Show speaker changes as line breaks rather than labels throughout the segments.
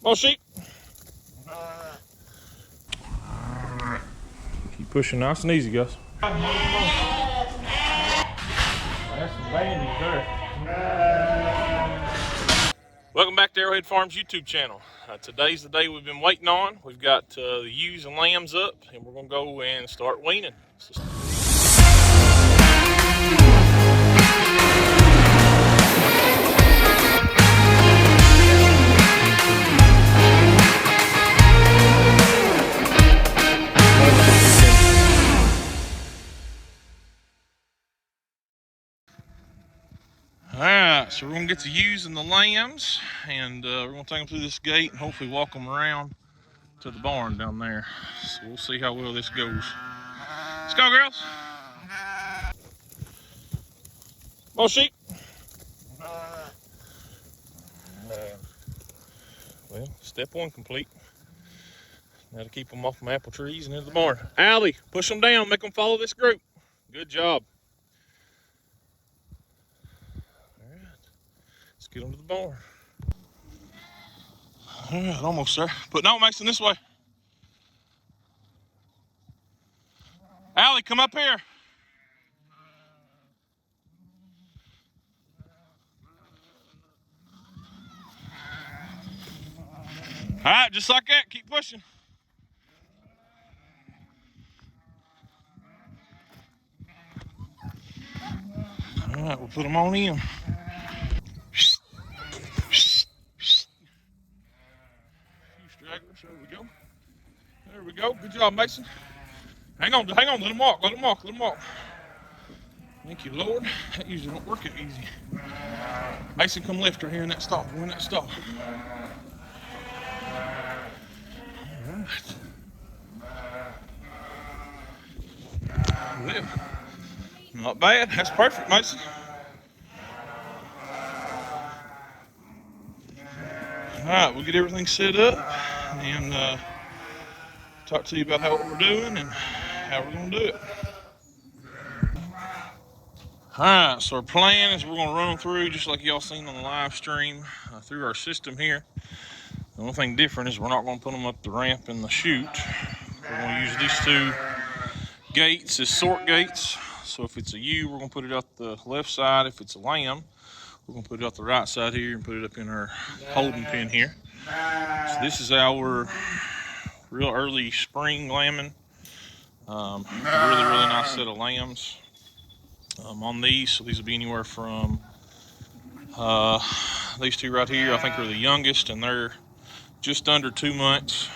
More sheep. Keep pushing nice and easy, guys. That's some bandies there. Welcome back to Arrowhead Farms YouTube channel. Today's the day we've been waiting on. We've got the ewes and lambs up, and we're gonna go and start weaning. Alright, so we're going to get the ewes and the lambs, and we're going to take them through this gate and hopefully walk them around to the barn down there. So we'll see how well this goes. Let's go, girls. More sheep. Well, step one complete. Now to keep them off my apple trees and into the barn. Allie, push them down, make them follow this group. Good job. Let's get them to the barn. All right, almost there. But no, Mason, this way. Allie, come up here. All right, just like that, keep pushing. All right, we'll put them on in. There we go. There we go. Good job, Mason. Hang on. Let them walk. Let them walk. Thank you, Lord. That usually don't work it easy. Mason, come lift her here in that stall. We're in that stall. All right. Well, not bad. That's perfect, Mason. All right, we'll get everything set up and talk to you about what we're doing and how we're going to do it. All right, so our plan is we're going to run them through just like y'all seen on the live stream through our system here. The only thing different is we're not going to put them up the ramp and the chute. We're going to use these two gates as sort gates. So if it's a ewe, we're going to put it out the left side. If it's a lamb, we're going to put it out the right side here and put it up in our holding pen here. So this is our real early spring lambing. Really nice set of lambs on these. So these will be anywhere from these two right here, I think are the youngest, and they're just under 2 months.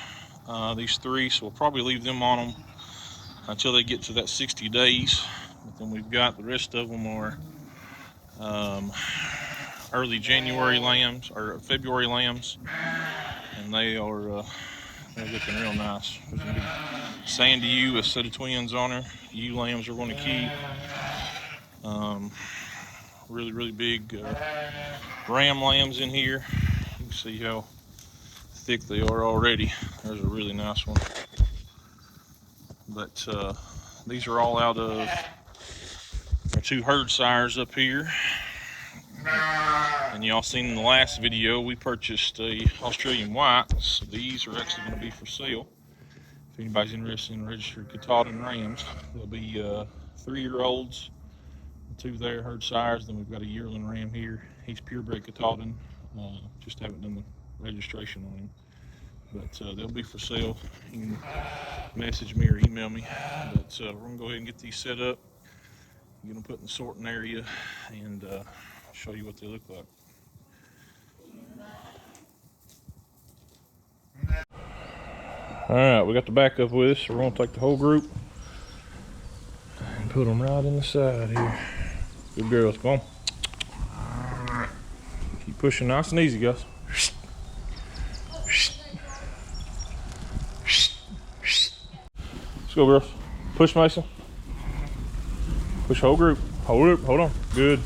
These three, so we'll probably leave them on them until they get to that 60 days. But then we've got the rest of them are early January lambs or February lambs, and they are they're looking real nice. There's a big sandy ewe, a set of twins on her. Ewe lambs are going to keep. Really big ram lambs in here. You can see how thick they are already. There's a really nice one. But these are all out of our two herd sires up here. And y'all seen in the last video, we purchased a Australian white. So these are actually going to be for sale. If anybody's interested in registered Katahdin rams, they'll be 3-year-olds. Two there, herd sires. Then we've got a yearling ram here. He's purebred Katahdin. Just haven't done the registration on him. But they'll be for sale. You can message me or email me. But we're going to go ahead and get these set up. Get them put in the sorting area and show you what they look like. Alright, we got the backup with us, so we're going to take the whole group and put them right in the side here. Good girls, come on. Keep pushing nice and easy, guys. Let's go, girls. Push, Mason. Push whole group. Hold on. Good.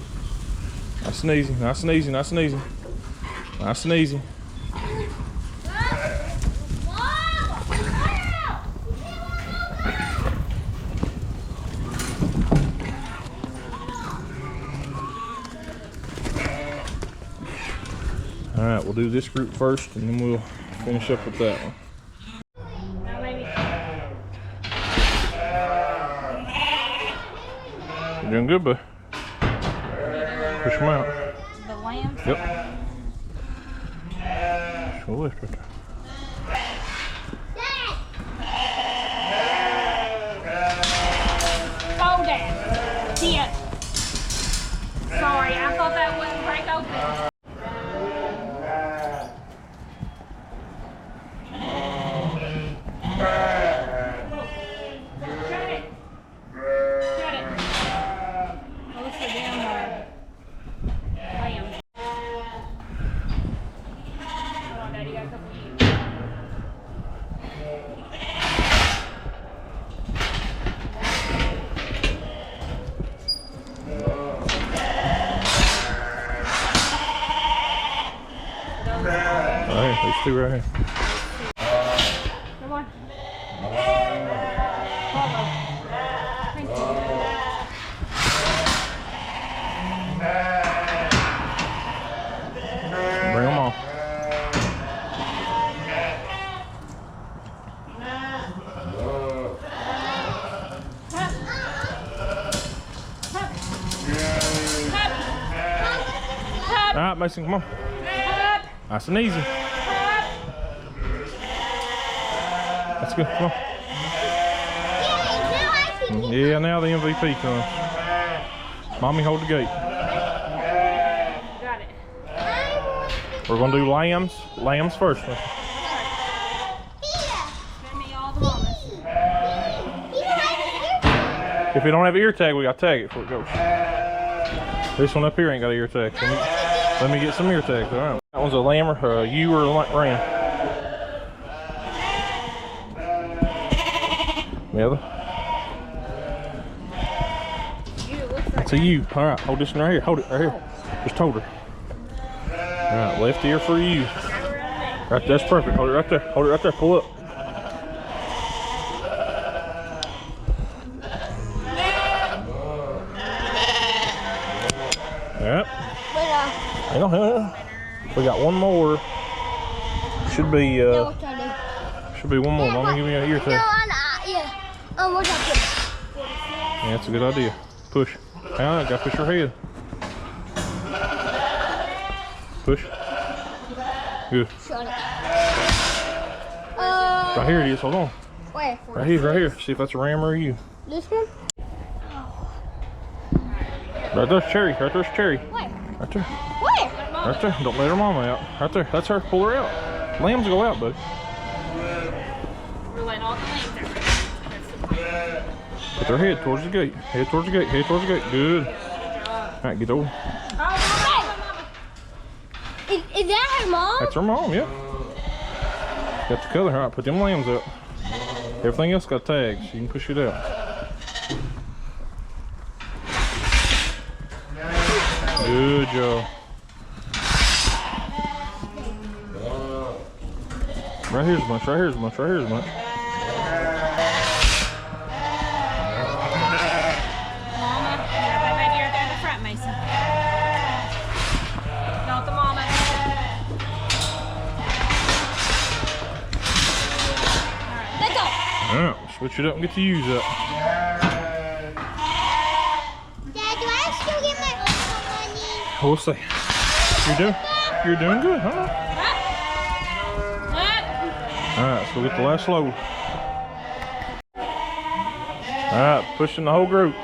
Nice and easy. Nice and easy. Nice and easy. Nice and easy. All right, we'll do this group first, and then we'll Finish up with that one. You're doing good, bud. Push them out.
The lambs?
Yep. Show lift right there.
Oh, Dad. See it. Sorry, I thought that wouldn't break open. Shut it. Shut it. Oh, it's the damn lamb. Hold on, Daddy, got a couple of you.
All right, these two right here.
Come on. Thank you.
Bring them on. All right, Mason, come on. Nice and easy. That's good. Come on. Yeah, now the MVP comes. Mommy, hold the gate.
Got it.
We're gonna do lambs. Lambs first.
Send me all the mamas.
If it don't have an ear tag, we gotta tag it before it goes. This one up here ain't got an ear tag. Let me get some ear tags. All right. That one's a lamb or a ewe or a ram. The other. It's a ewe. All right, hold this one right here. Hold it right here. Just hold her. All right, left ear for you. Right, that's perfect. Hold it right there. Hold it right there. Pull up. Yep. Hang on, hang on. We got one more. Should be one more. Mama, give me an ear tag.
Yeah. What's up?
Yeah, that's a good idea. Push. Hang on, gotta push her head. Push. Good. Right here it is. Hold on.
Where?
Right here, right here. See if that's a ram or a ewe.
This one?
Right there's Cherry. Right there's Cherry.
Where?
Right there.
Where?
Right there. Don't let her mama out. Right there. That's her. Pull her out. Lambs go out, buddy.
We're letting all the lambs out.
Put their head towards the gate. Head towards the gate. Head towards the gate. Good. All right, get over.
Is that her mom?
That's her mom, yeah. Got the color. All right, put them lambs up. Everything else got tags. You can push it out. Good job. Right here's a bunch. Right here's a bunch. Right here's a bunch. Yeah, switch it up and get the ewes up.
Dad, do I still get my own money?
We'll see. You're doing good, huh? Alright, so we'll get the last load. Alright, pushing the whole group.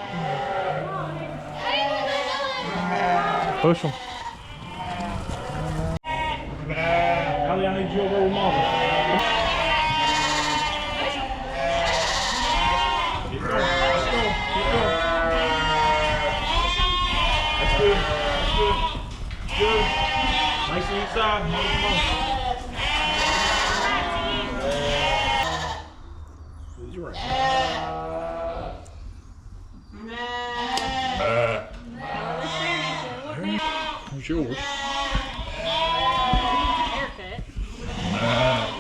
Push them. Holly, I need you over with Mama. That's good. Good. Nice and inside. Come on. Who's your Who's yours?
Haircut.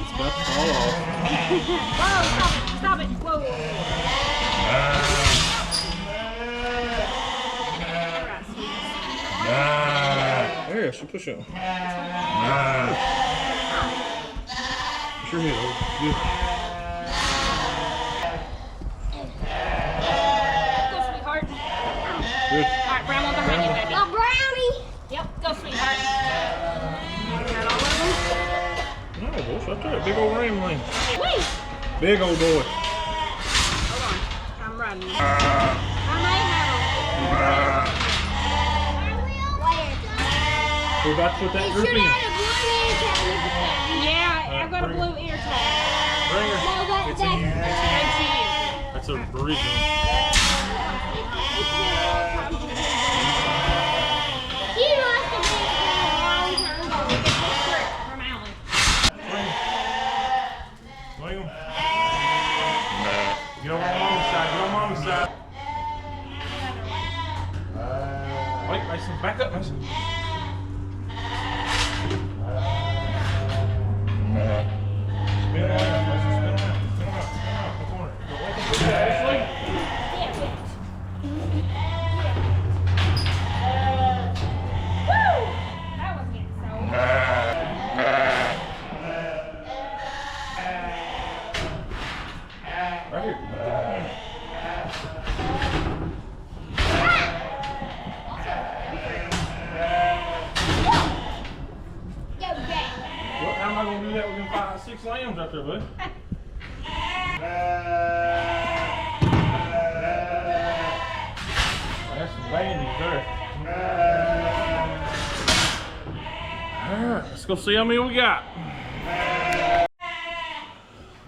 It's about to fall off.
Whoa, stop it. Whoa.
There, she push it. your head over. Good.
Go, sweetheart.
Good.
All right, brown one behind you, baby.
A brownie.
Yep, go, sweetheart. Got all of them?
No, boss, right there. Big old ram lane.
Wait.
Big old boy.
Hold on. I'm running. I may have
We're about to put that
It
group
should
in.
have had a blue ear tag.
them. Yeah, I've got a
bring
blue ear tag.
Bring her.
No,
It's a you.
Thank you.
That's a original.
He must have been a long time ago.
From Alan.
Swing 'em. Get on mom's side. Get on mom's side. Wait, Mason. Back up, Mason. Spin around, Mason. Spin around. Spin around. The corner. Go away from the back.
Woo! That was it. So.
Right here.
Go back.
Well, how am I going to do that with them 5, 6 lambs right there, bud? That's some bandies there. Alright, let's go see how many we got.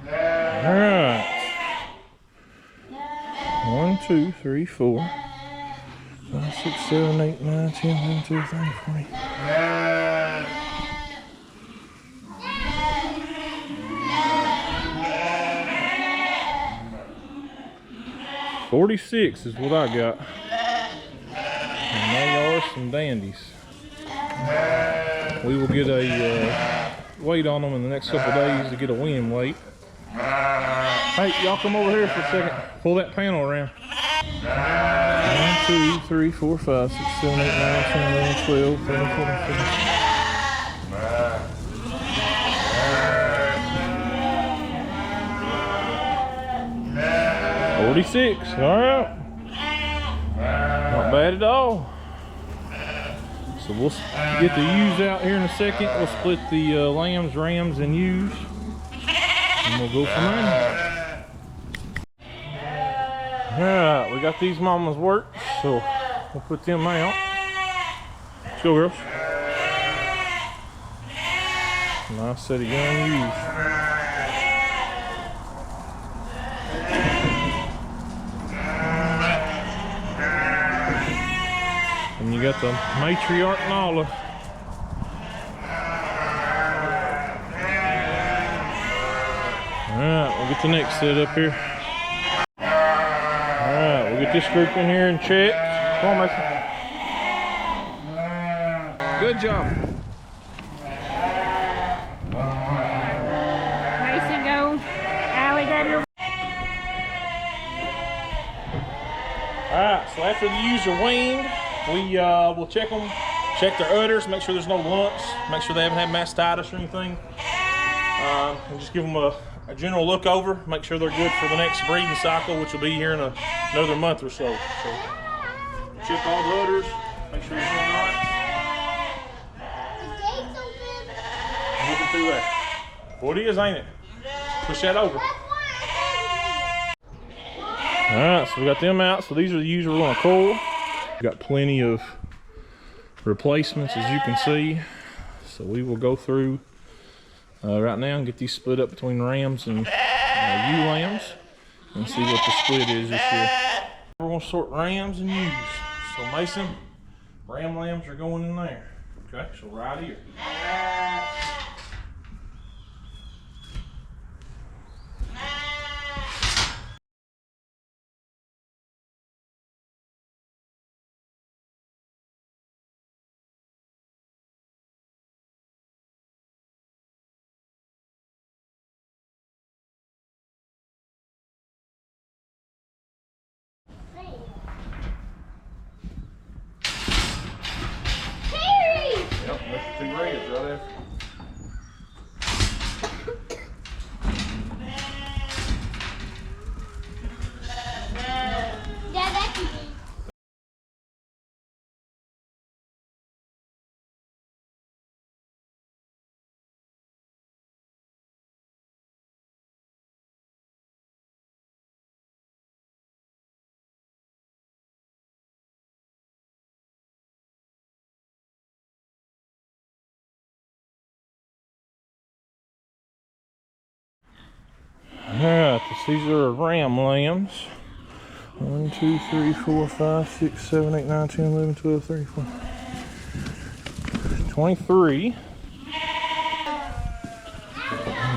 Alright. 1, 2, 3, 4, 5, 6, 7, 8, 9, 10, 11, 12, 13, 14. 46 is what I got. And they are some dandies. We will get a weight on them in the next couple of days to get a wean weight. Hey, y'all come over here for a second. Pull that panel around. 1, 2, 3, 4, 5, 6, 7, 8, 9, 10, 11, 12, 13, 14, 15. 46, all right. Not bad at all. So we'll get the ewes out here in a second. We'll split the lambs, rams, and ewes. And we'll go from there. All right, we got these mamas worked, so we'll put them out. Let's go, girls. Nice set of young ewes. And you got the matriarch Nala. Alright, we'll get the next set up here. Alright, we'll get this group in here and check. Come on, Mason. Good job.
Mason, go. Allie, grab your.
Alright, so after the ewes are weaned, we will check them, check their udders, make sure there's no lumps, make sure they haven't had mastitis or anything. And just give them a general look over, make sure they're good for the next breeding cycle, which will be here in another month or so. So check all the udders, make sure you're doing all right.
The gate's open.
I'm looking through there. What it is, ain't it? Push that over. Alright, so we got them out. So these are the ewes we're going to cull. We've got plenty of replacements, as you can see. So we will go through right now and get these split up between rams and ewe lambs and see what the split is this year. We're going to sort rams and ewes. So Mason, ram lambs are going in there. Okay, so right here. Yep, that's the two reds right Alright, these are ram lambs. 1, 2, 3, 4, 5, 6, 7, 8, 9, 10, 11, 12, 13, 14, 23.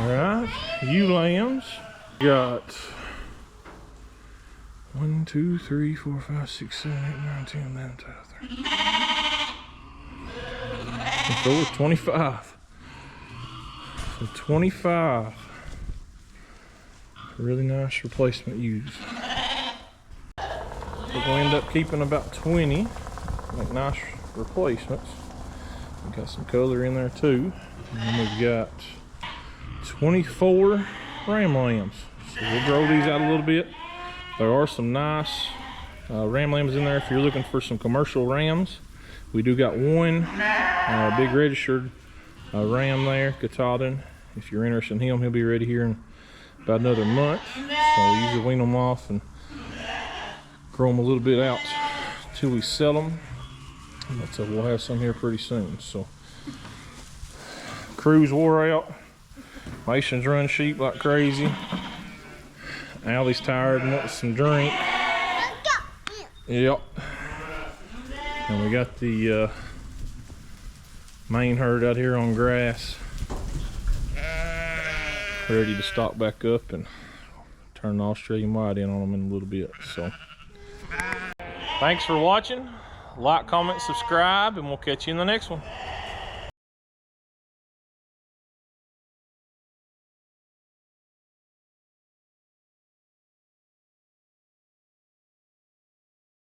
Alright, ewe lambs. Got 1, 2, 3, 4, 5, 6, 7, 8, 9, 10, 11, 12, 13. 25. So 25. Really nice replacement ewes. We're going to end up keeping about 20. Like nice replacements. We got some color in there too. And then we've got 24 ram lambs. So we'll grow these out a little bit. There are some nice ram lambs in there if you're looking for some commercial rams. We do got one big registered ram there, Katahdin. If you're interested in him, he'll be ready here in about another month. So we usually wean them off and grow them a little bit out until we sell them. But we'll have some here pretty soon. So crews wore out. Mason's run sheep like crazy. Allie's tired and wants some drink. Yep. And we got the main herd out here on grass, ready to stock back up and turn the Australian white in on them in a little bit. So thanks for watching. Like, comment, subscribe, and we'll catch you in the next one.